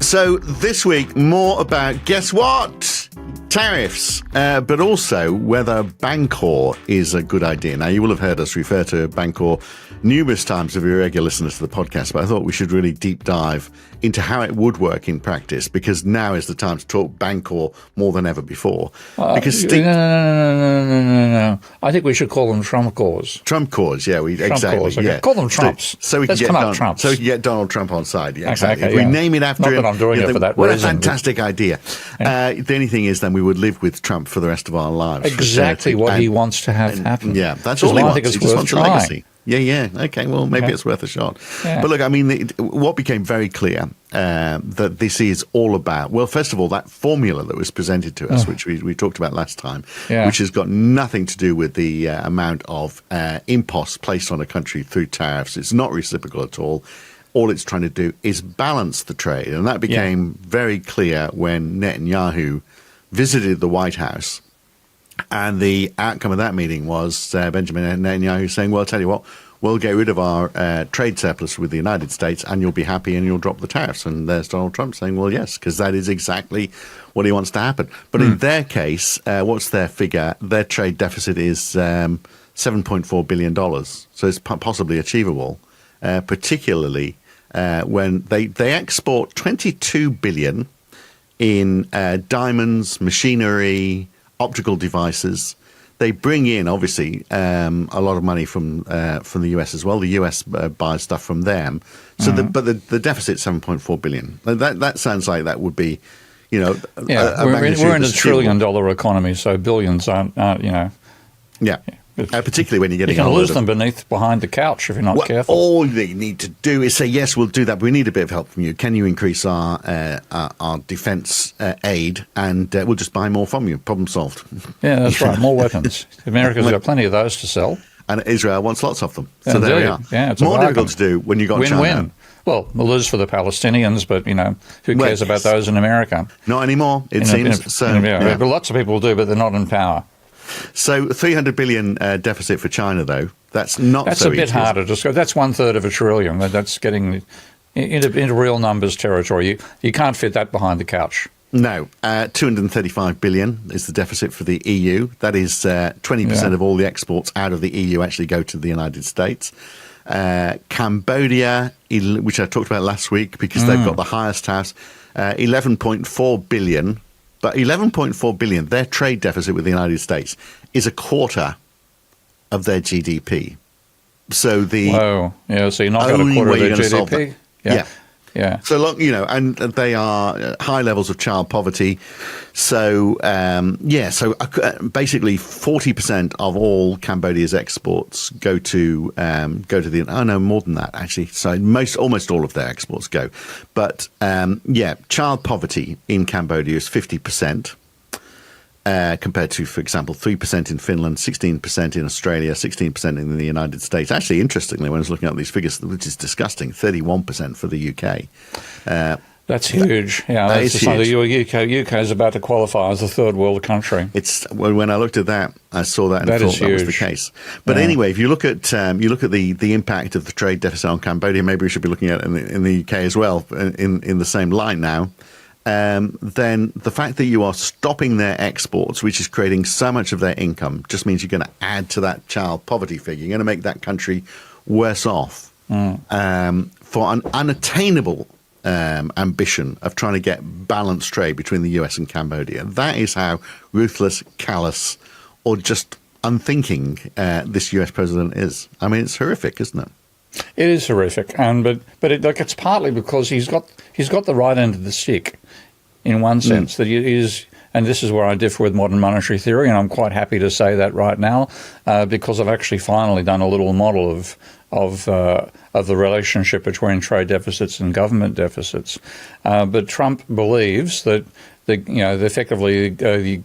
So this week, more about, guess what? Tariffs, but also whether Bancor is a good idea. Now, you will have heard us refer to Bancor numerous times if you're a regular listener to the podcast, but I thought we should really deep dive into how it would work in practice, because now is the time to talk Bancor more than ever before. Because no. I think we should call them Trump cores. Trump cores, yeah, exactly. Cores, okay. Yeah. Call them Trumps. So we Let's can come out Trumps. So we can get Donald Trump on side. Yeah, exactly. Okay, if we name it after Not him, that I'm doing it for that what reason. a fantastic idea. Yeah. The only thing is, then we would live with Trump for the rest of our lives. Exactly what he wants to have happen. Yeah, that's all he wants. I think it's he just worth wants trying. a legacy. Yeah. Okay, well, maybe it's worth a shot. Yeah. But look, I mean, what became very clear that this is all about, well, first of all, that formula that was presented to us, which we talked about last time, which has got nothing to do with the amount of imposts placed on a country through tariffs. It's not reciprocal at all. All it's trying to do is balance the trade. And that became very clear when Netanyahu visited the White House. And the outcome of that meeting was Benjamin Netanyahu saying, well, I'll tell you what, we'll get rid of our trade surplus with the United States and you'll be happy and you'll drop the tariffs. And there's Donald Trump saying, well, yes, because that is exactly what he wants to happen. But in their case, what's their figure? Their trade deficit is $7.4 billion. So it's possibly achievable, particularly when they export $22 billion in diamonds, machinery, optical devices. They bring in, obviously, a lot of money from the US as well. The US buys stuff from them. So, but the deficit's $7.4 billion. That sounds like that would be, we're in a $1 trillion economy, so billions aren't. Yeah. Particularly when you're getting... You can lose them behind the couch if you're not careful. All they need to do is say, yes, we'll do that, but we need a bit of help from you. Can you increase our defence aid, and we'll just buy more from you. Problem solved. Yeah, that's right. More weapons. America's got plenty of those to sell. And Israel wants lots of them. So Indeed. There we are. Yeah, it's more difficult to do when you've got China. Win-win. Well, we'll lose for the Palestinians, but, who cares about those in America? Not anymore, it seems. But lots of people do, but they're not in power. So $300 billion deficit for China, though, that's not that's so a bit easy. harder to score. That's 1/3 of $1 trillion. That's getting into real numbers territory. You can't fit that behind the couch. No. $235 billion is the deficit for the EU. That is 20% of all the exports out of the EU actually go to the United States. Cambodia, which I talked about last week because they've got the highest house, $11.4 billion. But $11.4 billion, their trade deficit with the United States is a quarter of their GDP. So so you're not got a quarter of their GDP? Yeah. So long, and they are high levels of child poverty. So basically 40% of all Cambodia's exports go to the. Oh no, more than that actually. So almost all of their exports go, but child poverty in Cambodia is 50%. Compared to, for example, 3% in Finland, 16% in Australia, 16% in the United States. Actually, interestingly, when I was looking at these figures, which is disgusting, 31% for the UK. That's huge. That is huge. The UK is about to qualify as a third world country. When I looked at that, I saw that and thought that was the case. But anyway, if you look at the impact of the trade deficit on Cambodia, maybe we should be looking at it in the UK as well, in the same line now. Then the fact that you are stopping their exports, which is creating so much of their income, just means you're going to add to that child poverty figure. You're going to make that country worse off for an unattainable ambition of trying to get balanced trade between the US and Cambodia. That is how ruthless, callous, or just unthinking this US president is. I mean, it's horrific, isn't it? It is horrific, but it's partly because he's got the right end of the stick, in one sense that he is, and this is where I differ with modern monetary theory, and I'm quite happy to say that right now, because I've actually finally done a little model of the relationship between trade deficits and government deficits. But Trump believes that effectively the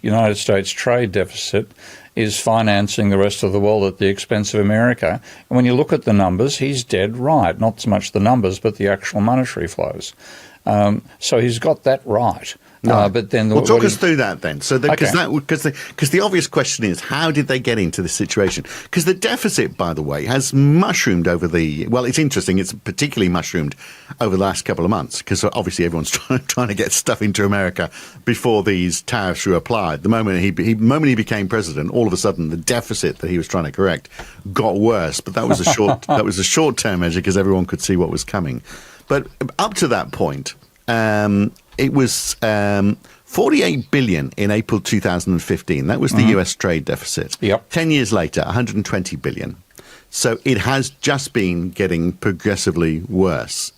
United States trade deficit is financing the rest of the world at the expense of America. And when you look at the numbers, he's dead right. Not so much the numbers, but the actual monetary flows. So he's got that right. Right. But then, well, talk us through that then. So, because Okay. the obvious question is, how did they get into this situation? Because the deficit, by the way, has mushroomed over the. Well, it's interesting. It's particularly mushroomed over the last couple of months because obviously everyone's trying to get stuff into America before these tariffs were applied. The moment he became president, all of a sudden the deficit that he was trying to correct got worse. But that was a short-term measure because everyone could see what was coming. But up to that point. It was 48 billion in April 2015. That was the US trade deficit. Yep. 10 years later, 120 billion. So it has just been getting progressively worse.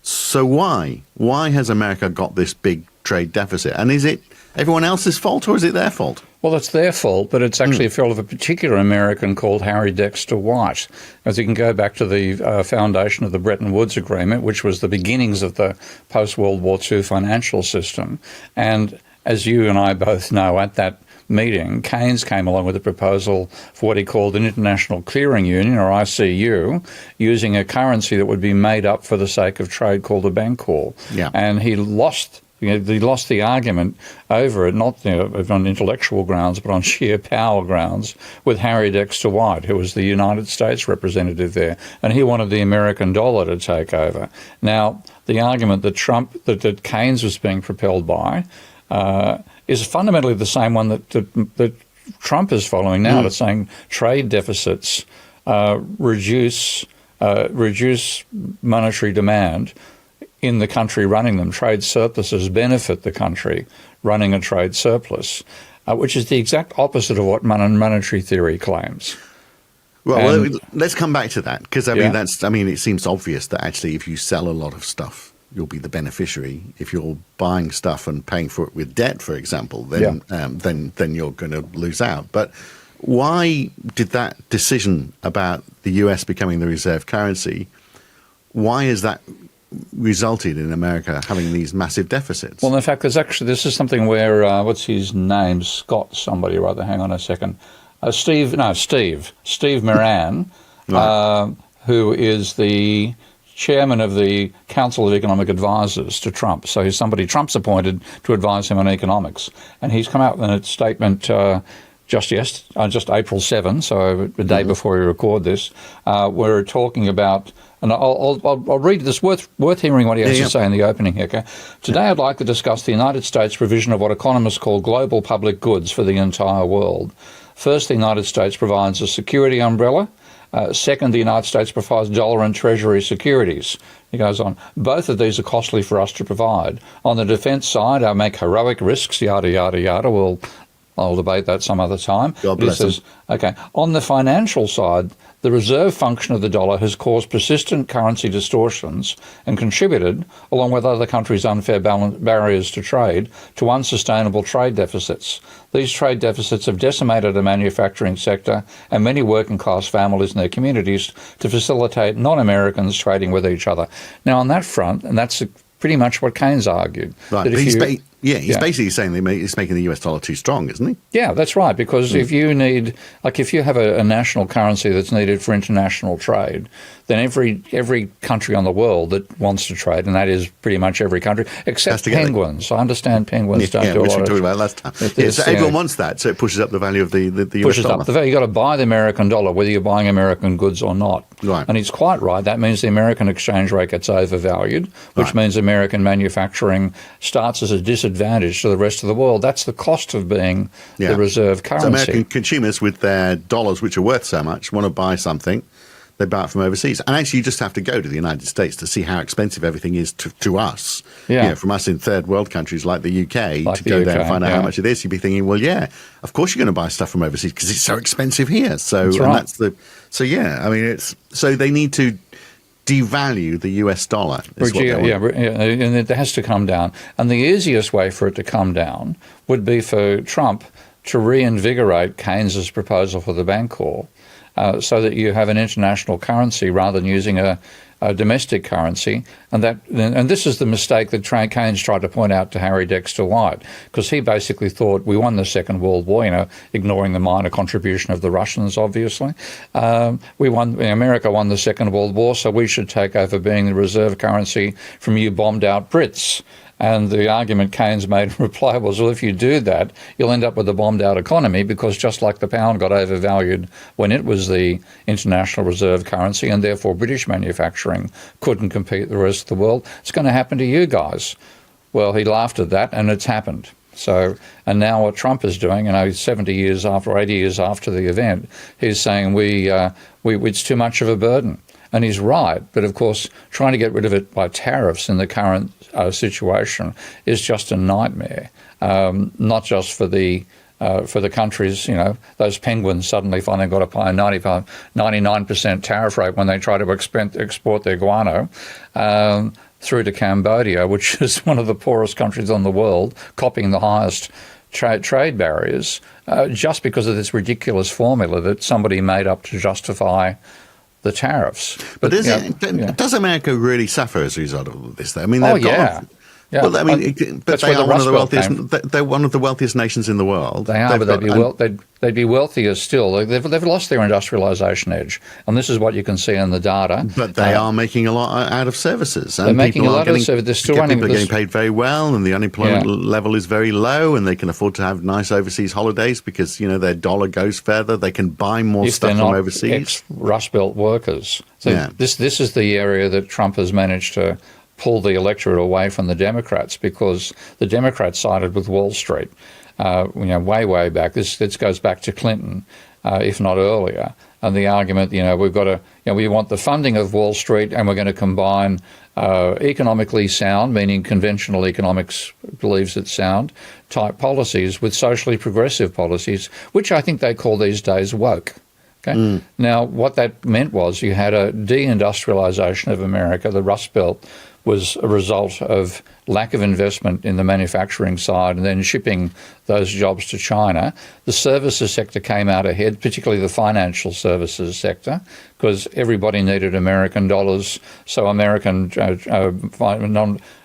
So why? Why has America got this big trade deficit? And is it everyone else's fault or is it their fault? Well, it's their fault, but it's actually a fault of a particular American called Harry Dexter White. As you can go back to the foundation of the Bretton Woods Agreement, which was the beginnings of the post-World War II financial system. And as you and I both know, at that meeting, Keynes came along with a proposal for what he called an International Clearing Union, or ICU, using a currency that would be made up for the sake of trade called a Bancor. Yeah. And he lost the argument over it, not on intellectual grounds, but on sheer power grounds, with Harry Dexter White, who was the United States representative there, and he wanted the American dollar to take over. Now, the argument that Keynes was being propelled by is fundamentally the same one that Trump is following now. It's saying trade deficits reduce monetary demand in the country running them. Trade surpluses benefit the country running a trade surplus, which is the exact opposite of what monetary theory claims. Well, let's come back to that because it seems obvious that actually if you sell a lot of stuff, you'll be the beneficiary. If you're buying stuff and paying for it with debt, for example, then you're going to lose out. But why did that decision about the US becoming the reserve currency? Why is that resulted in America having these massive deficits? Well, in fact, this is something where, what's his name? Scott somebody or other. Hang on a second. Steve Moran, Right. Who is the chairman of the Council of Economic Advisors to Trump. So he's somebody Trump's appointed to advise him on economics. And he's come out with a statement just April 7, so the day before we record this, we're talking about, and I'll read this, worth hearing what he has to say in the opening here. Okay? Today I'd like to discuss the United States provision of what economists call global public goods for the entire world. First, the United States provides a security umbrella. Second, the United States provides dollar and treasury securities. He goes on, both of these are costly for us to provide. On the defence side, I make heroic risks, yada, yada, yada. I'll debate that some other time. God bless him. Okay. On the financial side, the reserve function of the dollar has caused persistent currency distortions and contributed, along with other countries' unfair barriers to trade, to unsustainable trade deficits. These trade deficits have decimated the manufacturing sector and many working-class families and their communities to facilitate non-Americans trading with each other. Now, on that front, and that's pretty much what Keynes argued. Right, that but he's basically saying he's making the US dollar too strong, isn't he? Yeah, that's right, because if you have a national currency that's needed for international trade, then every country on the world that wants to trade, and that is pretty much every country, except penguins. I understand penguins don't do a lot of... which we talked about last time. So everyone wants that, so it pushes up the value of the US dollar. Pushes up the value. You've got to buy the American dollar, whether you're buying American goods or not. Right. And he's quite right. That means the American exchange rate gets overvalued, which means American manufacturing starts as a disadvantage to the rest of the world. That's the cost of being the reserve currency. So American consumers with their dollars, which are worth so much, want to buy something. They buy it from overseas. And actually, you just have to go to the United States to see how expensive everything is to us. Yeah. You know, from us in third world countries like the UK, to go there and find out how much it is, you'd be thinking, well, yeah, of course you're going to buy stuff from overseas because it's so expensive here. So so they need to devalue the US dollar. And it has to come down. And the easiest way for it to come down would be for Trump to reinvigorate Keynes's proposal for the Bancor, so that you have an international currency rather than using a domestic currency. And this is the mistake that Keynes tried to point out to Harry Dexter White, because he basically thought we won the Second World War, ignoring the minor contribution of the Russians, obviously. America won the Second World War, so we should take over being the reserve currency from you bombed out Brits. And the argument Keynes made in reply was, well, if you do that, you'll end up with a bombed-out economy, because just like the pound got overvalued when it was the international reserve currency, and therefore British manufacturing couldn't compete with the rest of the world, it's going to happen to you guys. Well, he laughed at that, and it's happened. So, and now what Trump is doing, 70 years after, or 80 years after the event, he's saying it's too much of a burden. And he's right, but of course, trying to get rid of it by tariffs in the current situation is just a nightmare. Not just for the countries, those penguins suddenly finally got to pay a 99% tariff rate when they try to export their guano through to Cambodia, which is one of the poorest countries in the world, copying the highest trade barriers, just because of this ridiculous formula that somebody made up to justify the tariffs. But does America really suffer as a result of this, though? I mean, yeah. Well, I mean, but they are one of the wealthiest. They're one of the wealthiest nations in the world. They are, but they'd be wealthier still. They've lost their industrialisation edge, and this is what you can see in the data. But they are making a lot out of services. And they're making a lot of services. They're still running. People are getting paid very well, and the unemployment level is very low, and they can afford to have nice overseas holidays because their dollar goes further. They can buy more stuff from overseas. Rust Belt workers. So this is the area that Trump has managed to pull the electorate away from the Democrats, because the Democrats sided with Wall Street, way back. This goes back to Clinton, if not earlier. And the argument, we've got to, we want the funding of Wall Street, and we're going to combine economically sound, meaning conventional economics believes it's sound, type policies with socially progressive policies, which I think they call these days woke. Okay? Now, what that meant was you had a deindustrialization of America. The Rust Belt was a result of lack of investment in the manufacturing side and then shipping those jobs to China. The services sector came out ahead, particularly the financial services sector, because everybody needed American dollars. So American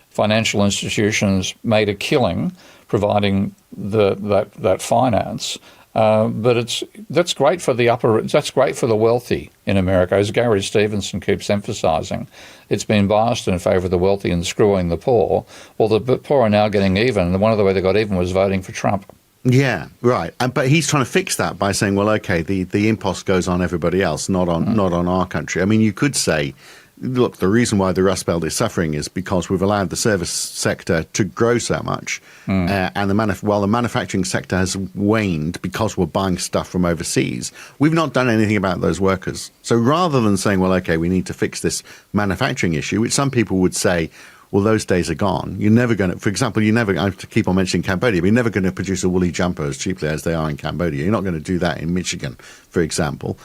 financial institutions made a killing providing that finance. But that's great for that's great for the wealthy in America, as Gary Stevenson keeps emphasising. It's been biased in favour of the wealthy and screwing the poor. Well, the poor are now getting even, and one of the way they got even was voting for Trump. Yeah, right. But he's trying to fix that by saying, well, okay, the impost goes on everybody else, not on our country. I mean, you could say, look, the reason why the Rust Belt is suffering is because we've allowed the service sector to grow so much, and while the manufacturing sector has waned because we're buying stuff from overseas, we've not done anything about those workers. So rather than saying, well, okay, we need to fix this manufacturing issue, which some people would say, well, those days are gone. You're never going to, for example, I have to keep on mentioning Cambodia, but you're never going to produce a woolly jumper as cheaply as they are in Cambodia. You're not going to do that in Michigan, for example.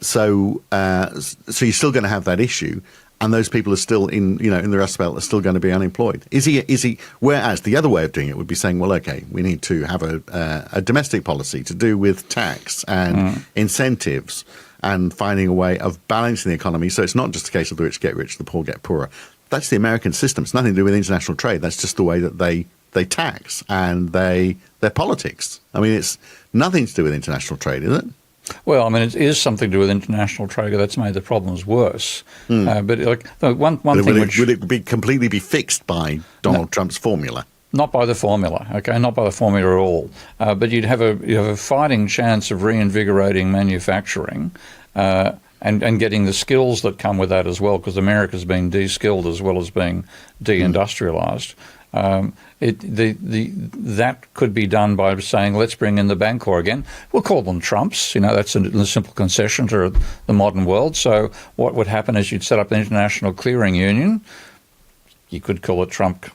So you're still going to have that issue, and those people are still in the Rust Belt are still going to be unemployed. Is he? Whereas the other way of doing it would be saying, well, okay, we need to have a domestic policy to do with tax and incentives and finding a way of balancing the economy. So it's not just a case of the rich get rich, the poor get poorer. That's the American system. It's nothing to do with international trade. That's just the way that they tax and their politics. I mean, it's nothing to do with international trade, is it? Well, I mean, it is something to do with international trade that's made the problems worse. But one thing would it completely be fixed by Donald Trump's formula? Not by the formula, okay, not by the formula at all. But you'd have a fighting chance of reinvigorating manufacturing and getting the skills that come with that as well, because America's been de-skilled as well as being deindustrialized. That could be done by saying, let's bring in the Bancor again. We'll call them Trumps. That's a simple concession to the modern world. So what would happen is you'd set up an international clearing union. You could call it Trump.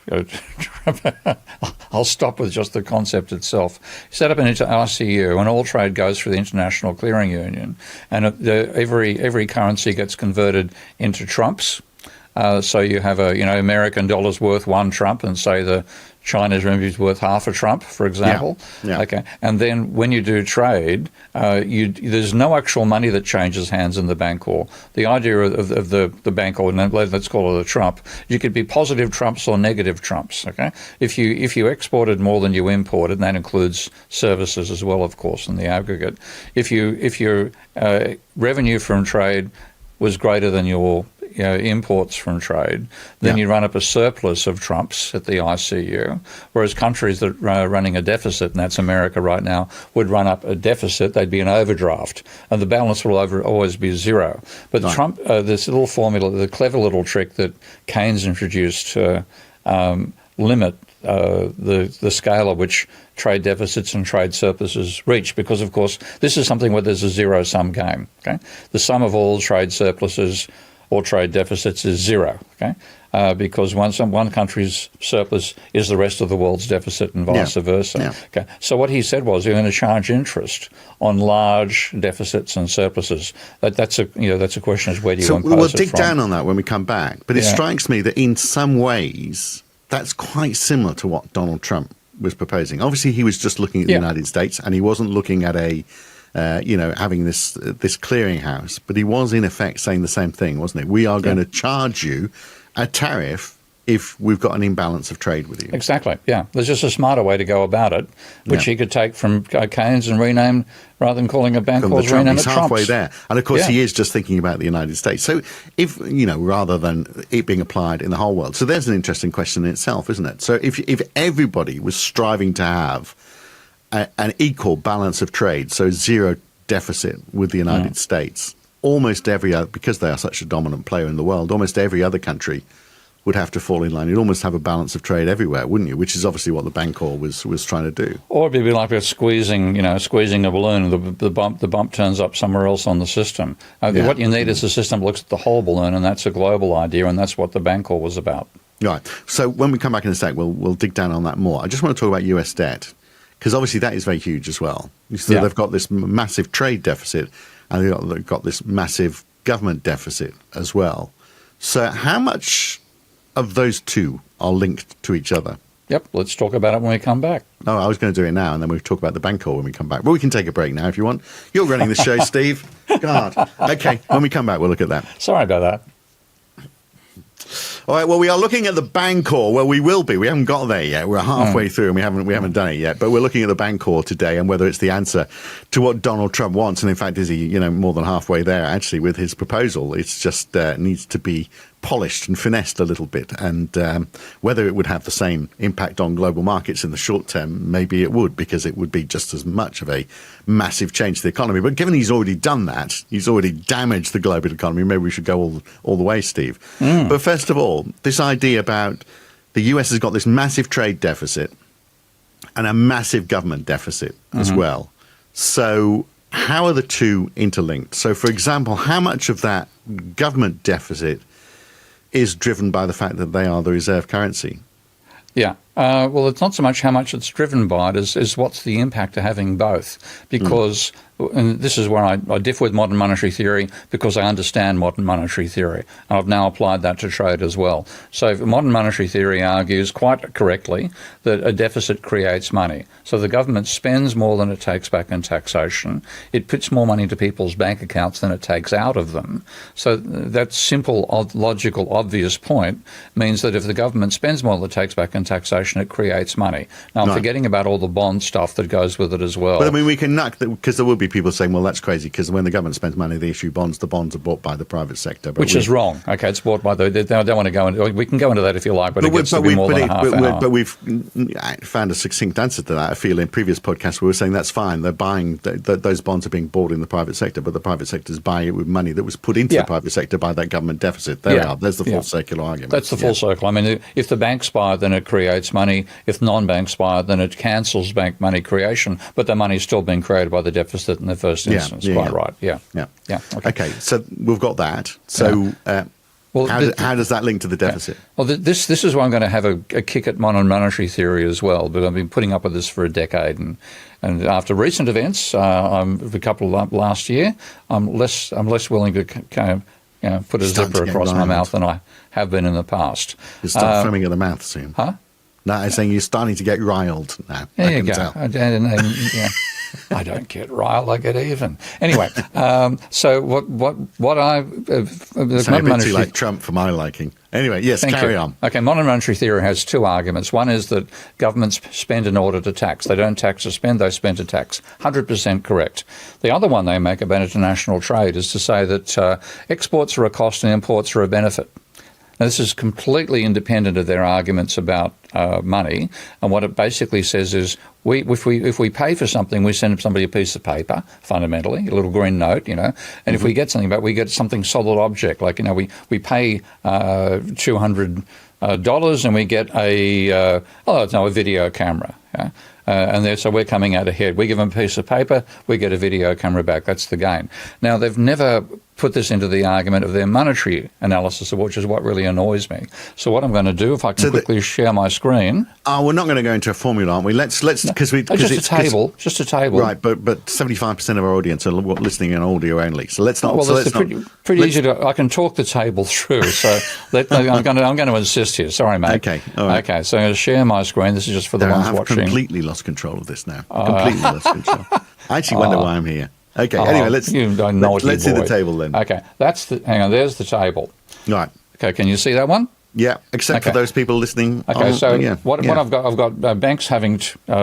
I'll stop with just the concept itself. Set up an ICU, and all trade goes through the International Clearing Union, and every currency gets converted into Trumps. So you have American dollars worth one Trump, and say the China's renminbi is worth half a Trump, for example. Yeah. Okay, and then when you do trade, there's no actual money that changes hands in the Bancor. The idea of the Bancor, let's call it a Trump, you could be positive Trumps or negative Trumps. Okay, if you exported more than you imported, and that includes services as well, of course, in the aggregate. If your revenue from trade was greater than your imports from trade, then you run up a surplus of Trumps at the ICU, whereas countries that are running a deficit, and that's America right now, would run up a deficit. They'd be an overdraft, and the balance will always be zero. But Trump, this little formula, the clever little trick that Keynes introduced to limit the scale at which trade deficits and trade surpluses reach, because, of course, this is something where there's a zero-sum game. Okay, the sum of all trade surpluses or trade deficits is zero. Okay, because one country's surplus is the rest of the world's deficit, and vice versa. Yeah. Okay, so what he said was, you're going to charge interest on large deficits and surpluses. That's a question: is where do you impose it from? We'll dig down on that when we come back. But it strikes me that in some ways that's quite similar to what Donald Trump was proposing. Obviously, he was just looking at the United States, and he wasn't looking at having this clearinghouse. But he was in effect saying the same thing, wasn't he? We are going to charge you a tariff if we've got an imbalance of trade with you. Exactly. Yeah, there's just a smarter way to go about it, which he could take from Keynes and rename, rather than calling it Bancor, rename it Trump's. He's halfway there, and of course he is just thinking about the United States. So, if rather than it being applied in the whole world, so there's an interesting question in itself, isn't it? So, if everybody was striving to have an equal balance of trade, so zero deficit with the United States, almost every other, because they are such a dominant player in the world, almost every other country would have to fall in line. You'd almost have a balance of trade everywhere, wouldn't you? Which is obviously what the Bancor was trying to do. Or it'd be like squeezing a balloon. The bump turns up somewhere else on the system. What you need is a system that looks at the whole balloon, and that's a global idea, and that's what the Bancor was about. Right. So when we come back in a sec, we'll dig down on that more. I just want to talk about US debt, because obviously that is very huge as well. So they've got this massive trade deficit, and they've got this massive government deficit as well. So how much of those two are linked to each other? Yep, let's talk about it when we come back. No, I was going to do it now, and then we'll talk about the Bancor when we come back. But we can take a break now if you want. You're running the show, Steve. God. Okay, when we come back, we'll look at that. Sorry about that. All right, well, we are looking at the Bancor. Well, we will be. We haven't got there yet. We're halfway through, and we haven't done it yet. But we're looking at the Bancor today, and whether it's the answer to what Donald Trump wants. And in fact, is he, more than halfway there actually with his proposal? It's just needs to be polished and finessed a little bit, and whether it would have the same impact on global markets in the short term, maybe it would, because it would be just as much of a massive change to the economy. But given he's already done that, he's already damaged the global economy, maybe we should go all the way, Steve. But first of all, this idea about the US has got this massive trade deficit and a massive government deficit as well. So how are the two interlinked? So, for example, how much of that government deficit is driven by the fact that they are the reserve currency? Yeah. Well, it's not so much how much it's driven by it as what's the impact of having both. Because, and this is where I differ with modern monetary theory, because I understand modern monetary theory. And I've now applied that to trade as well. So modern monetary theory argues quite correctly that a deficit creates money. So the government spends more than it takes back in taxation. It puts more money into people's bank accounts than it takes out of them. So that simple, logical, obvious point means that if the government spends more than it takes back in taxation, it creates money. Now, I'm forgetting about all the bond stuff that goes with it as well. But I mean, we can knock that, because there will be people saying, well, that's crazy, because when the government spends money, they issue bonds. The bonds are bought by the private sector. But which is wrong. Okay, it's bought by they don't want to go into. We can go into that if you like, but it gets to be more than a half hour. But we've found a succinct answer to that. I feel in previous podcasts we were saying that's fine. They're buying those bonds are being bought in the private sector, but the private sector is buying it with money that was put into the private sector by that government deficit. There we are. There's the full circular argument. That's the full circle. I mean, if the banks buy it, then it creates money. If non-banks buy it, then it cancels bank money creation, but the money is still being created by the deficit in the first instance. Quite right. Yeah. Okay. So we've got that. So how does that link to the deficit? Well, this is why I'm going to have a kick at modern monetary theory as well. But I've been putting up with this for a decade, and after recent events, a couple of last year, I'm less willing to kind of put a zipper across my mouth than I have been in the past. You start foaming at the mouth soon. Huh? No, I'm saying you're starting to get riled now. There you go. I don't get riled, I get even. Anyway, so what I... Sound a bit too like Trump for my liking. Anyway, yes, carry on. Okay, modern monetary theory has two arguments. One is that governments spend in order to tax. They don't tax to spend, they spend to tax. 100% correct. The other one they make about international trade is to say that exports are a cost and imports are a benefit. Now, this is completely independent of their arguments about money, and what it basically says is if we pay for something, we send somebody a piece of paper, fundamentally, a little green note, and if we get something back, we get something solid object, like, we pay $200 and we get a video camera. Yeah? So we're coming out ahead. We give them a piece of paper, we get a video camera back. That's the gain. Now, they've never put this into the argument of their monetary analysis, which is what really annoys me. So what I'm going to do, if I can quickly share my screen. Oh, we're not going to go into a formula, aren't we? Let's because we just a table. Right, but 75% of our audience are listening in audio only. So let's not. Well, so it's pretty easy to. I can talk the table through. So I'm going to insist here. Sorry, mate. Okay. All right. Okay. So I'm going to share my screen. This is just for the ones watching. I've completely lost control of this now. Completely lost control. I actually wonder why I'm here. Okay. Anyway, let's see the table then. Okay. Hang on. There's the table. Right. Okay. Can you see that one? Yeah, except for those people listening. Okay, what I've got banks having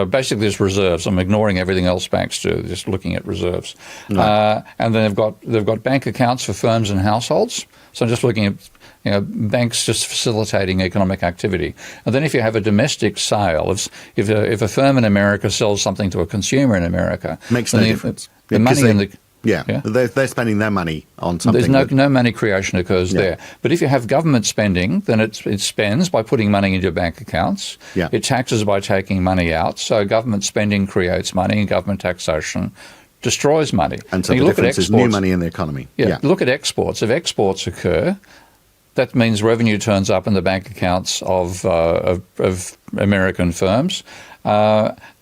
basically there's reserves. I'm ignoring everything else banks do, just looking at reserves. Right. And then they've got bank accounts for firms and households. So I'm just looking at banks just facilitating economic activity. And then if you have a domestic sale, if a firm in America sells something to a consumer in America, makes no difference. The money in the Yeah, they're spending their money on something. There's no money creation occurs there. But if you have government spending, then it spends by putting money into your bank accounts. Yeah. It taxes by taking money out. So government spending creates money, and government taxation destroys money. And so the difference is new money in the economy. Yeah. Look at exports. If exports occur, that means revenue turns up in the bank accounts of American firms.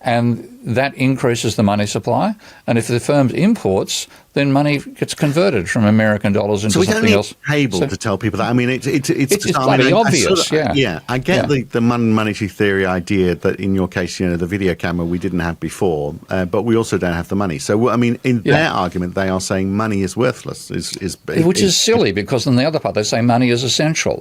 And that increases the money supply. And if the firm imports, then money gets converted from American dollars into something else. So we don't need to tell people that. I mean, it's bloody obvious, I get the monetary theory idea that in your case, the video camera we didn't have before, but we also don't have the money. So, I mean, in their argument, they are saying money is worthless. Which is silly, because on the other part, they say money is essential.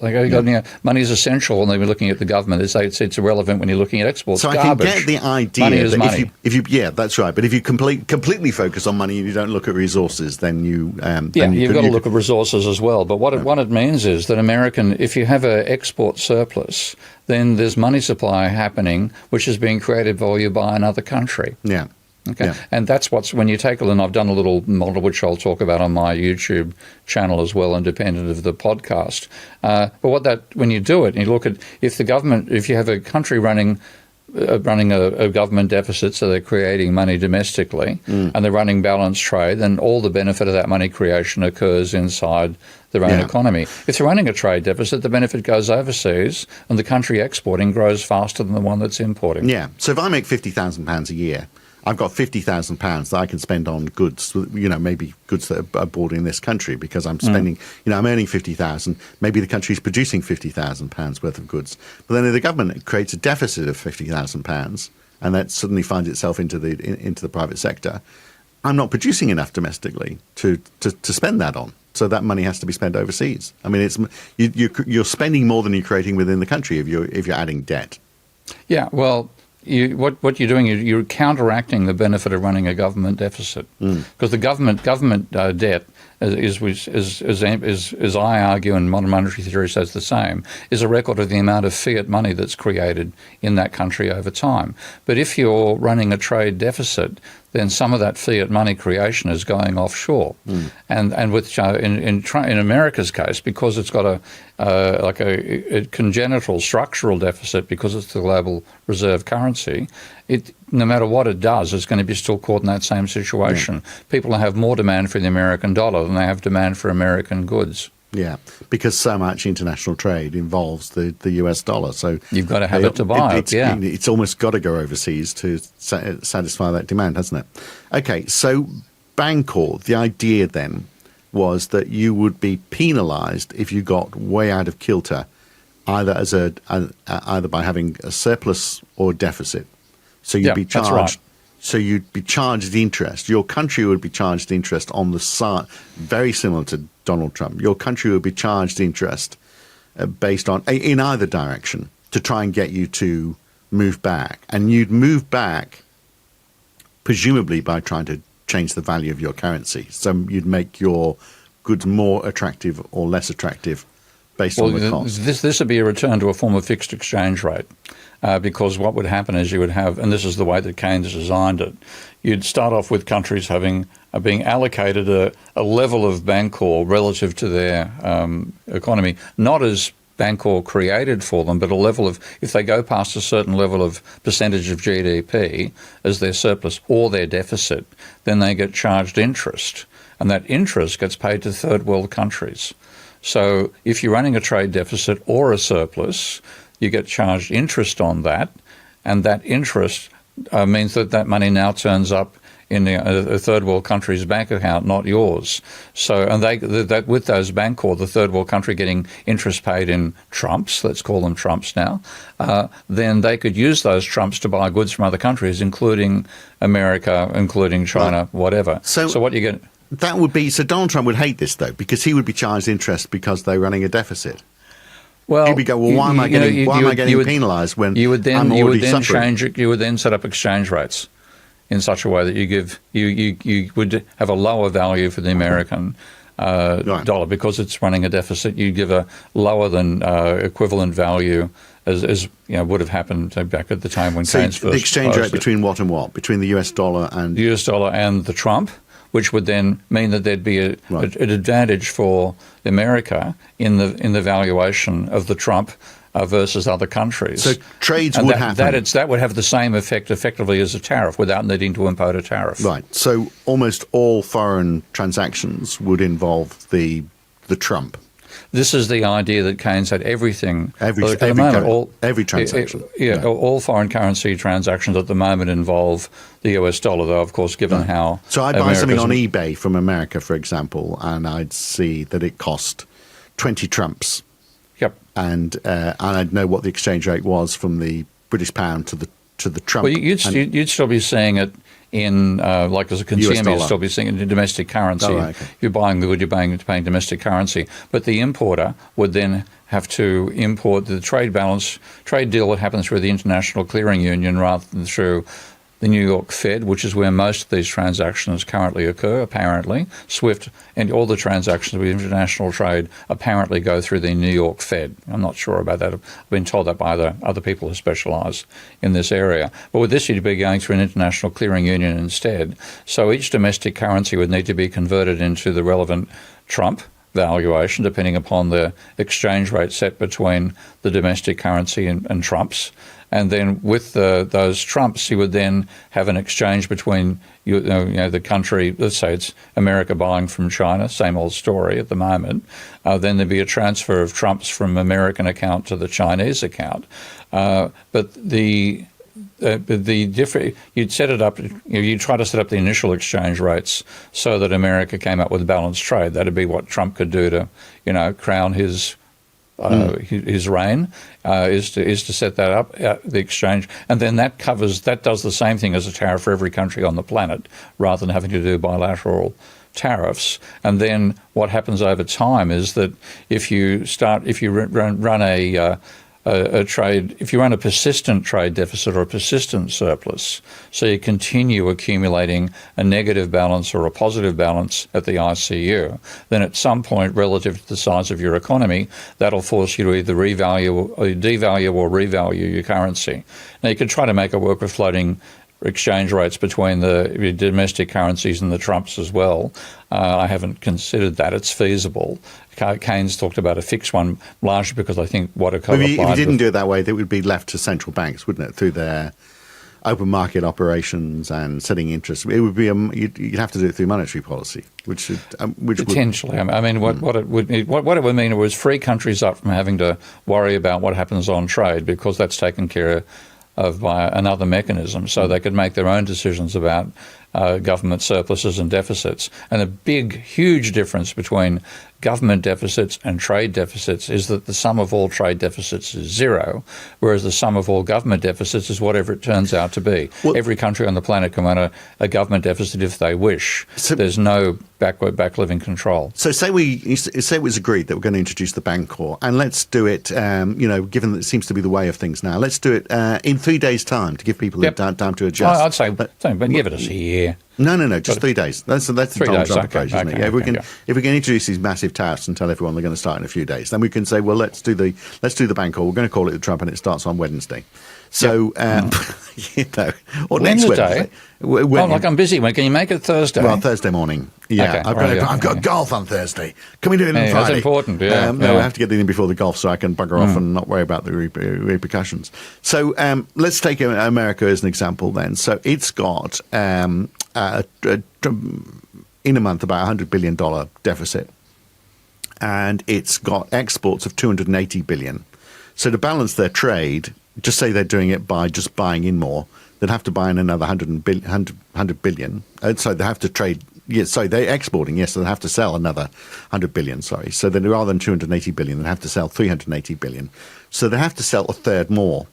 Money is essential when they were looking at the government. They say it's irrelevant when you're looking at exports. So garbage. I can get the idea money is that money. if you that's right. But if you completely focus on money and you don't look at resources, then you've got to look at resources as well. But what it means is that if you have an export surplus, then there's money supply happening, which is being created while you buy another country. Yeah. Okay. Yeah. And that's when you take and I've done a little model which I'll talk about on my YouTube channel as well, independent of the podcast. But when you do it, and you look at if you have a country running a government deficit, so they're creating money domestically, and they're running balanced trade, then all the benefit of that money creation occurs inside their own economy. If they're running a trade deficit, the benefit goes overseas, and the country exporting grows faster than the one that's importing. Yeah. So if I make £50,000 a year, I've got £50,000 that I can spend on goods, maybe goods that are bought in this country, because I'm spending, I'm earning £50,000. Maybe the country's producing £50,000 worth of goods. But then if the government creates a deficit of £50,000 and that suddenly finds itself into the private sector, I'm not producing enough domestically to spend that on. So that money has to be spent overseas. I mean, you're spending more than you're creating within the country if you're adding debt. Yeah, well, what you're doing is you're counteracting the benefit of running a government deficit, because the government debt, as I argue, and modern monetary theory says the same, is a record of the amount of fiat money that's created in that country over time. But if you're running a trade deficit, then some of that fiat money creation is going offshore, and with in America's case, because it's got a congenital structural deficit, because it's the global reserve currency, no matter what it does, it's going to be still caught in that same situation. People have more demand for the American dollar than they have demand for American goods. Yeah, because so much international trade involves the US dollar. So you've got to have it to buy it. It's almost got to go overseas to satisfy that demand, hasn't it? Okay, so Bancor, the idea then was that you would be penalised if you got way out of kilter, either either by having a surplus or deficit. So you'd be charged. That's right. So you'd be charged interest. Your country would be charged interest on the side, very similar to Donald Trump. Your country would be charged interest based on in either direction to try and get you to move back, and you'd move back presumably by trying to change the value of your currency. So you'd make your goods more attractive or less attractive based on the cost. This would be a return to a form of fixed exchange rate, because what would happen is you would have, and this is the way that Keynes designed it, you'd start off with countries being allocated a level of Bancor relative to their economy, not as Bancor created for them, but a level of, if they go past a certain level of percentage of GDP as their surplus or their deficit, then they get charged interest, and that interest gets paid to third world countries. So if you're running a trade deficit or a surplus, you get charged interest on that, and that interest means that money now turns up in a third world country's bank account, not yours. So, and that with those Bancor, the third world country getting interest paid in trumps, let's call them trumps now, then they could use those trumps to buy goods from other countries, including America, including China, whatever. So what you get... That would be, so Donald Trump would hate this though, because he would be charged interest because they're running a deficit. Well, he'd go, well, why am I getting penalised when I'm already suffering? You would then set up exchange rates in such a way that you would have a lower value for the American dollar because it's running a deficit. You give a lower than equivalent value as would have happened back at the time when Keynes first. The exchange rate between what and what? Between the US dollar and the US dollar and the Trump, which would then mean that there'd be an advantage for America in the valuation of the Trump versus other countries. So trades would happen. That would have the same effect effectively as a tariff without needing to impose a tariff. Right. So almost all foreign transactions would involve the Trump. This is the idea that Keynes had everything. Every transaction. All foreign currency transactions at the moment involve the US dollar, though, of course, given how... So I'd buy something on eBay from America, for example, and I'd see that it cost 20 trumps. Yep. And I'd know what the exchange rate was from the British pound to the Trump. Well, you'd still be seeing it in, like as a consumer, you'd still be seeing it in domestic currency. Oh, right, okay. You're buying the good, you're paying domestic currency. But the importer would then have to import the trade deal would happen through the International Clearing Union rather than through the New York Fed, which is where most of these transactions currently occur, apparently. SWIFT and all the transactions with international trade apparently go through the New York Fed. I'm not sure about that. I've been told that by other people who specialise in this area. But with this, you'd be going through an international clearing union instead. So each domestic currency would need to be converted into the relevant Trump valuation, depending upon the exchange rate set between the domestic currency and trumps. And then with those trumps, you would then have an exchange between the country, let's say it's America buying from China, same old story at the moment. Then there'd be a transfer of trumps from American account to the Chinese account. But you'd set it up, you'd try to set up the initial exchange rates so that America came up with balanced trade. That'd be what Trump could do to, crown his reign, is to set that up, the exchange, and then that does the same thing as a tariff for every country on the planet, rather than having to do bilateral tariffs. And then what happens over time is that if you run a trade, if you run a persistent trade deficit or a persistent surplus, so you continue accumulating a negative balance or a positive balance at the ICU, then at some point relative to the size of your economy, that'll force you to either devalue or revalue your currency. Now you could try to make it work with floating exchange rates between the domestic currencies and the trumps as well. I haven't considered that. It's feasible. Keynes talked about a fixed one, largely because I think what occurred. If you didn't do it that way, that would be left to central banks, wouldn't it, through their open market operations and setting interest. It would be you'd have to do it through monetary policy, which potentially. I mean, what it would mean was free countries up from having to worry about what happens on trade, because that's taken care of by another mechanism, so they could make their own decisions about government surpluses and deficits. And the big, huge difference between government deficits and trade deficits is that the sum of all trade deficits is zero, whereas the sum of all government deficits is whatever it turns out to be. Well, every country on the planet can run a government deficit if they wish. So there's no back-living control. So say it was agreed that we're going to introduce the Bancor, and let's do it, given that it seems to be the way of things now, let's do it in 3 days' time to give people time to adjust. I'd say, but give it us a year. No, just 3 days. That's the Donald Trump approach, isn't it? Okay, if we can introduce these massive tariffs and tell everyone they're going to start in a few days, then we can say, well, let's do the Bancor. We're going to call it the Trump, and it starts on Wednesday. So, or next Wednesday. I'm busy. Can you make it Thursday? Well, Thursday morning. Yeah, okay, I've got golf on Thursday. Can we do it on Friday? That's important. Yeah, no, I have to get it in before the golf so I can bugger off and not worry about the repercussions. So let's take America as an example then. So it's got in a month about $100 billion deficit, and it's got exports of $280 billion. So to balance their trade, just say they're doing it by just buying in more, they'd have to buy in another 100 billion. So they have to trade. Yes, so they're exporting. Yes, so they have to sell another 100 billion. Sorry, so then rather than 280 billion, they have to sell 380 billion. So they have to sell a third more.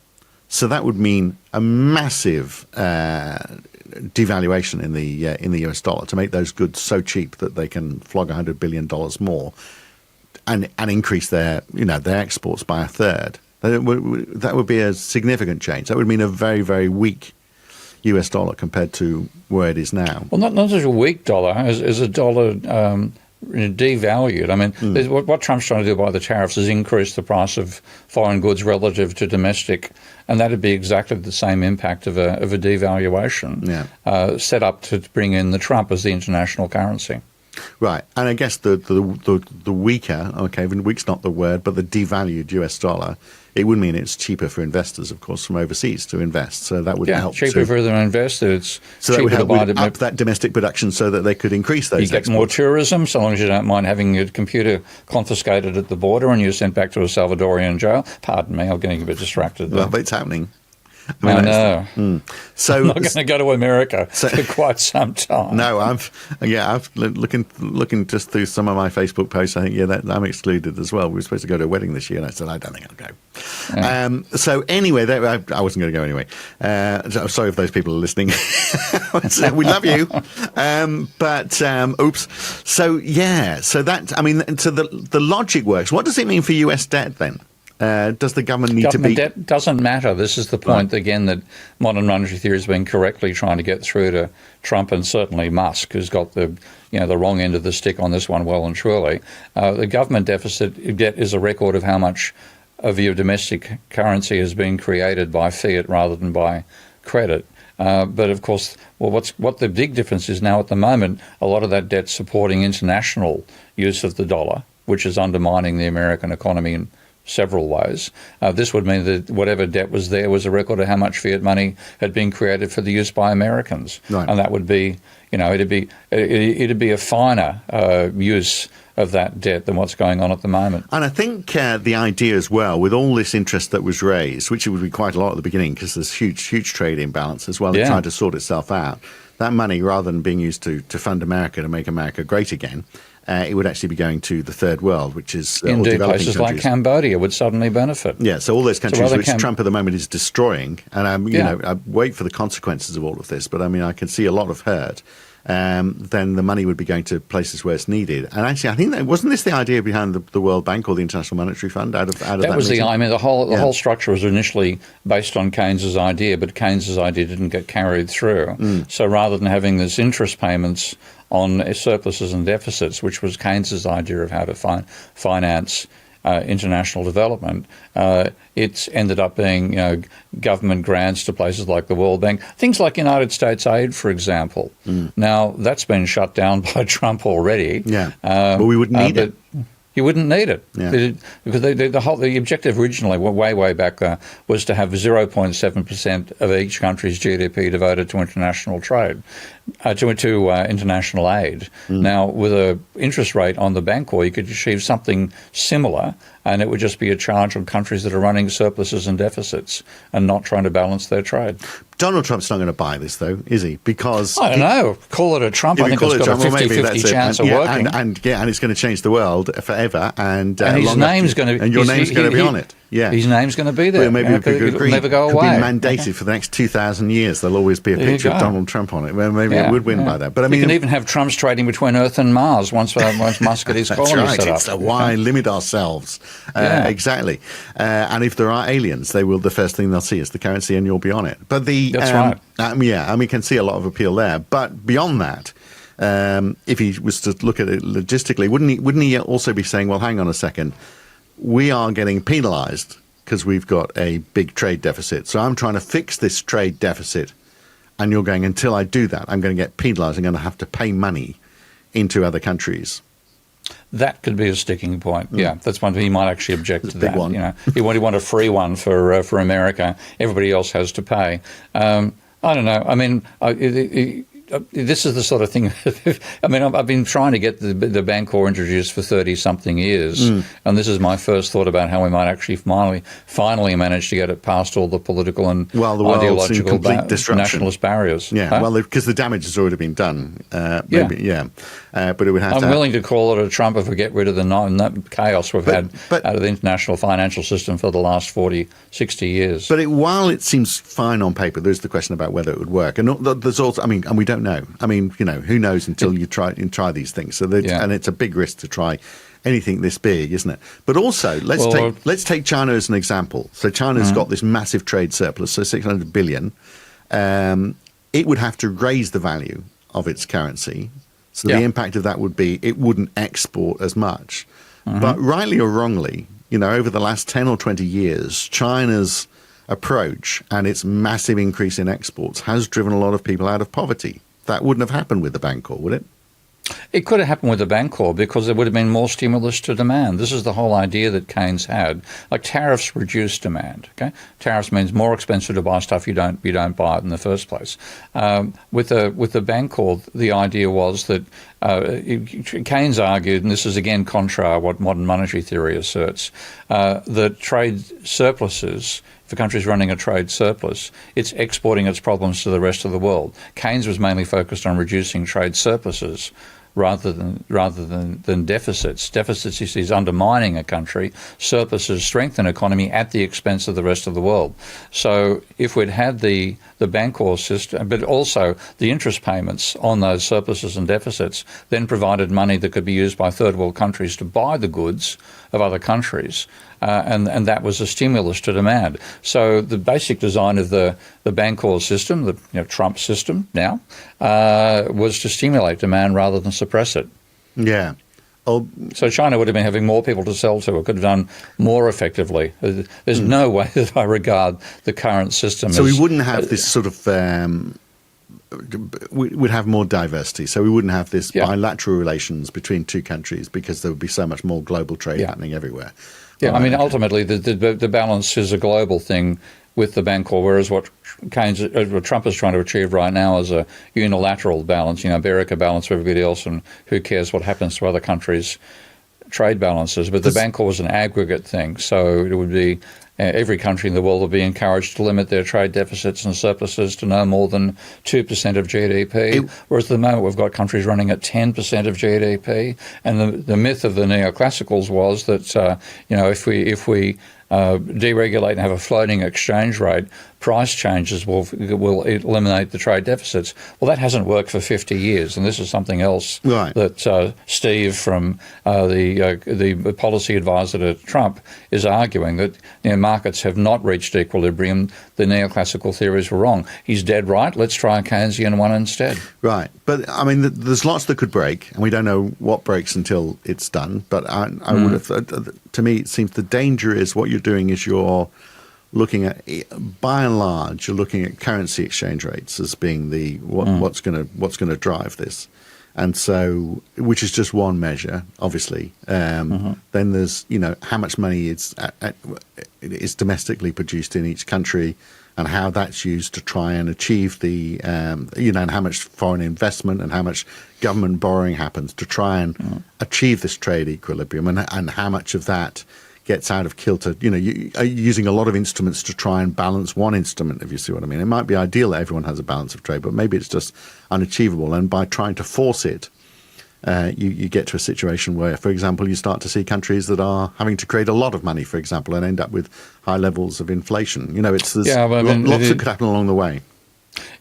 So that would mean a massive devaluation in the US dollar to make those goods so cheap that they can flog $100 billion more and increase their exports by a third. That would be a significant change. That would mean a very, very weak US dollar compared to where it is now. Well, not such a weak dollar as a dollar devalued. I mean, what Trump's trying to do by the tariffs is increase the price of foreign goods relative to domestic, and that would be exactly the same impact of a devaluation set up to bring in the Trump as the international currency. Right, and I guess the weaker, okay, weak's not the word, but the devalued US dollar, it would mean it's cheaper for investors, of course, from overseas to invest. So that would help. Cheaper for them to invest. It's so that would help up that domestic production so that they could increase those exports. You get more tourism, so long as you don't mind having your computer confiscated at the border and you're sent back to a Salvadorian jail. Pardon me, I'm getting a bit distracted there. Well, but it's happening. I know. So I'm not going to go to America for quite some time. No, I've looking just through some of my Facebook posts. I think I'm excluded as well. We were supposed to go to a wedding this year, and I said I don't think I'll go. Yeah. So anyway, I wasn't going to go anyway. I'm sorry if those people are listening. We love you, but oops. So that so the logic works. What does it mean for US debt then? Does the government need to be... debt doesn't matter. This is the point, again, that modern monetary theory has been correctly trying to get through to Trump and certainly Musk, who's got the wrong end of the stick on this one well and truly. The government deficit debt is a record of how much of your domestic currency has been created by fiat rather than by credit. But of course, what the big difference is now at the moment, a lot of that debt's supporting international use of the dollar, which is undermining the American economy in several ways. This would mean that whatever debt was there was a record of how much fiat money had been created for the use by Americans, right. And that would be, it'd be a finer use of that debt than what's going on at the moment. And I think the idea as well, with all this interest that was raised, which it would be quite a lot at the beginning because there's huge trade imbalance as well, trying to sort itself out. That money, rather than being used to fund America, to make America great again, it would actually be going to the third world, which is indeed places like Cambodia would suddenly benefit. Yeah, so all those countries which Trump at the moment is destroying, and I wait for the consequences of all of this. But I can see a lot of hurt. Then the money would be going to places where it's needed. And actually, I think wasn't this the idea behind the World Bank or the International Monetary Fund? Out of that was meeting? the whole structure was initially based on Keynes's idea, but Keynes's idea didn't get carried through. So rather than having this interest payments on surpluses and deficits, which was Keynes's idea of how to finance international development, it's ended up being government grants to places like the World Bank, things like United States aid, for example. Now that's been shut down by Trump already. Yeah, but we wouldn't need it. You wouldn't need it because the objective originally, way back, was to have 0.7% of each country's GDP devoted to international trade, to international aid. Now, with an interest rate on the Bancor, you could achieve something similar, and it would just be a charge on countries that are running surpluses and deficits and not trying to balance their trade. Donald Trump's not going to buy this, though, is he? Because I don't know. Call it a Trump. I think it's got a 50-50 chance of working. And it's going to change the world forever. And his name's going to, and your name's going to be on it. Yeah, his name's going to be there. Well, maybe it'll never go away. Could be mandated for the next 2,000 years. There'll always be a picture of Donald Trump on it. Well, maybe it would win by that. But I mean, you can even have Trumps trading between Earth and Mars once Musk had his colony set up. It's why limit ourselves. Exactly. And if there are aliens, the first thing they'll see is the currency, and you'll be on it. But that's right. And we can see a lot of appeal there. But beyond that, if he was to look at it logistically, wouldn't he also be saying, well, hang on a second, we are getting penalized because we've got a big trade deficit. So I'm trying to fix this trade deficit. And you're going, until I do that, I'm going to get penalized. I'm going to have to pay money into other countries. That could be a sticking point. Yeah, that's one. He might actually object to that. Big one. You know, he want a free one for America. Everybody else has to pay. I don't know. I mean, this is the sort of thing. I mean, I've been trying to get the Bancor introduced for 30-something years, and this is my first thought about how we might actually finally manage to get it past all the political and ideological nationalist barriers. Yeah, well, because the damage has already been done. But it would have I'm willing to call it a Trump if we get rid of the chaos we've had out of the international financial system for the last 40, 60 years. But while it seems fine on paper, there's the question about whether it would work. And there's also, and we don't know. I mean, who knows until you try these things. So and it's a big risk to try anything this big, isn't it? But also, let's take China as an example. So China's got this massive trade surplus, so 600 billion. It would have to raise the value of its currency. So the impact of that would be it wouldn't export as much. But rightly or wrongly, over the last 10 or 20 years, China's approach and its massive increase in exports has driven a lot of people out of poverty. That wouldn't have happened with the Bancor, would it? It could have happened with the Bancor because there would have been more stimulus to demand. This is the whole idea that Keynes had. Like tariffs reduce demand. Okay, tariffs means more expensive to buy stuff you don't buy it in the first place. With the Bancor, the idea was that Keynes argued, and this is again contra what modern monetary theory asserts, that trade surpluses. If a country is running a trade surplus, it's exporting its problems to the rest of the world. Keynes was mainly focused on reducing trade surpluses rather than deficits. Deficits, he sees, undermining a country. Surpluses strengthen economy at the expense of the rest of the world. So if we'd had the Bancor system, but also the interest payments on those surpluses and deficits then provided money that could be used by third world countries to buy the goods of other countries. And that was a stimulus to demand. So the basic design of the Bancor system, the Trump system now, was to stimulate demand rather than suppress it. Yeah. So China would have been having more people to sell to. It could have done more effectively. There's no way that I regard the current system. So we wouldn't have this sort of. We'd have more diversity. So we wouldn't have this bilateral relations between two countries because there would be so much more global trade happening everywhere. Yeah, I mean, ultimately, the balance is a global thing with the Bancor, whereas what Trump is trying to achieve right now is a unilateral balance, America balance for everybody else, and who cares what happens to other countries' trade balances. But the Bancor was an aggregate thing, so it would be every country in the world would be encouraged to limit their trade deficits and surpluses to no more than 2% of GDP, whereas at the moment we've got countries running at 10% of GDP. And the myth of the neoclassicals was that if we deregulate and have a floating exchange rate, price changes will eliminate the trade deficits. Well, that hasn't worked for 50 years, and this is something else that Steve from the policy advisor to Trump is arguing, that markets have not reached equilibrium. The neoclassical theories were wrong. He's dead right. Let's try a Keynesian one instead. Right. But, I mean, there's lots that could break, and we don't know what breaks until it's done. But I would have thought, to me, it seems the danger is what you're doing is you're looking at, by and large, you're looking at currency exchange rates as being the what's going to drive this, and so which is just one measure, obviously. Then there's how much money is domestically produced in each country, and how that's used to try and achieve the and how much foreign investment and how much government borrowing happens to try and achieve this trade equilibrium, and how much of that gets out of kilter. You are using a lot of instruments to try and balance one instrument, if you see what I mean. It might be ideal that everyone has a balance of trade, but maybe it's just unachievable. And by trying to force it, you get to a situation where, for example, you start to see countries that are having to create a lot of money, for example, and end up with high levels of inflation. Lots that could happen along the way.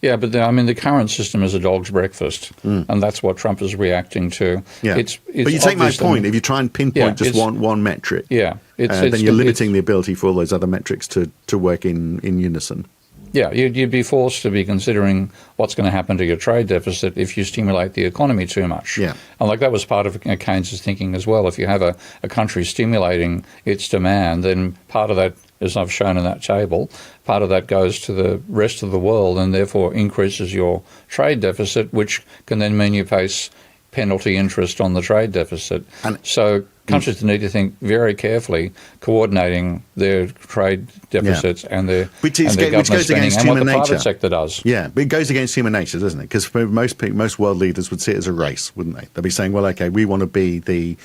Yeah, but the current system is a dog's breakfast, and that's what Trump is reacting to. Yeah. But you take my point. If you try and pinpoint just one metric, then you're limiting the ability for all those other metrics to work in unison. Yeah, you'd be forced to be considering what's going to happen to your trade deficit if you stimulate the economy too much. Yeah. And that was part of Keynes' thinking as well. If you have a country stimulating its demand, then part of that, as I've shown in that table, part of that goes to the rest of the world and therefore increases your trade deficit, which can then mean you face penalty interest on the trade deficit. So countries need to think very carefully, coordinating their trade deficits and their government spending and what the private sector does. Yeah, but it goes against human nature, doesn't it? Because most world leaders would see it as a race, wouldn't they? They'd be saying, well, okay, we want to be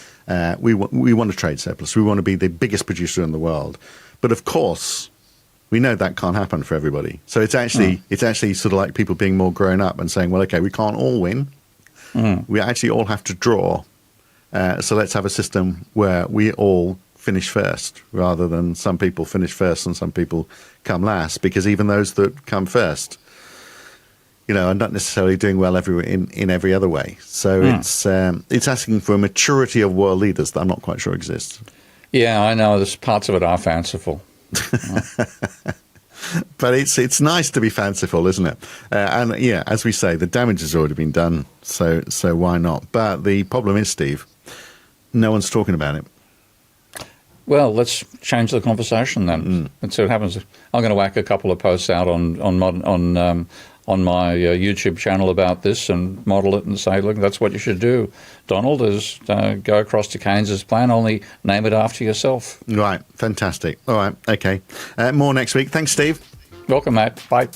we want a trade surplus. We want to be the biggest producer in the world. But of course, we know that can't happen for everybody. So it's actually sort of like people being more grown up and saying, well, okay, we can't all win. We actually all have to draw. So let's have a system where we all finish first, rather than some people finish first and some people come last. Because even those that come first, are not necessarily doing well in every other way. So it's asking for a maturity of world leaders that I'm not quite sure exists. Yeah, I know. There's parts of it are fanciful. But it's nice to be fanciful, isn't it? And yeah, as we say, the damage has already been done, so why not? But the problem is, Steve, no one's talking about it. Well, let's change the conversation then. Let's see what happens. I'm going to whack a couple of posts out on my YouTube channel about this and model it and say, look, that's what you should do, Donald, is go across to Keynes' plan, only name it after yourself. Right. Fantastic. All right. Okay. More next week. Thanks, Steve. Welcome, Matt. Bye.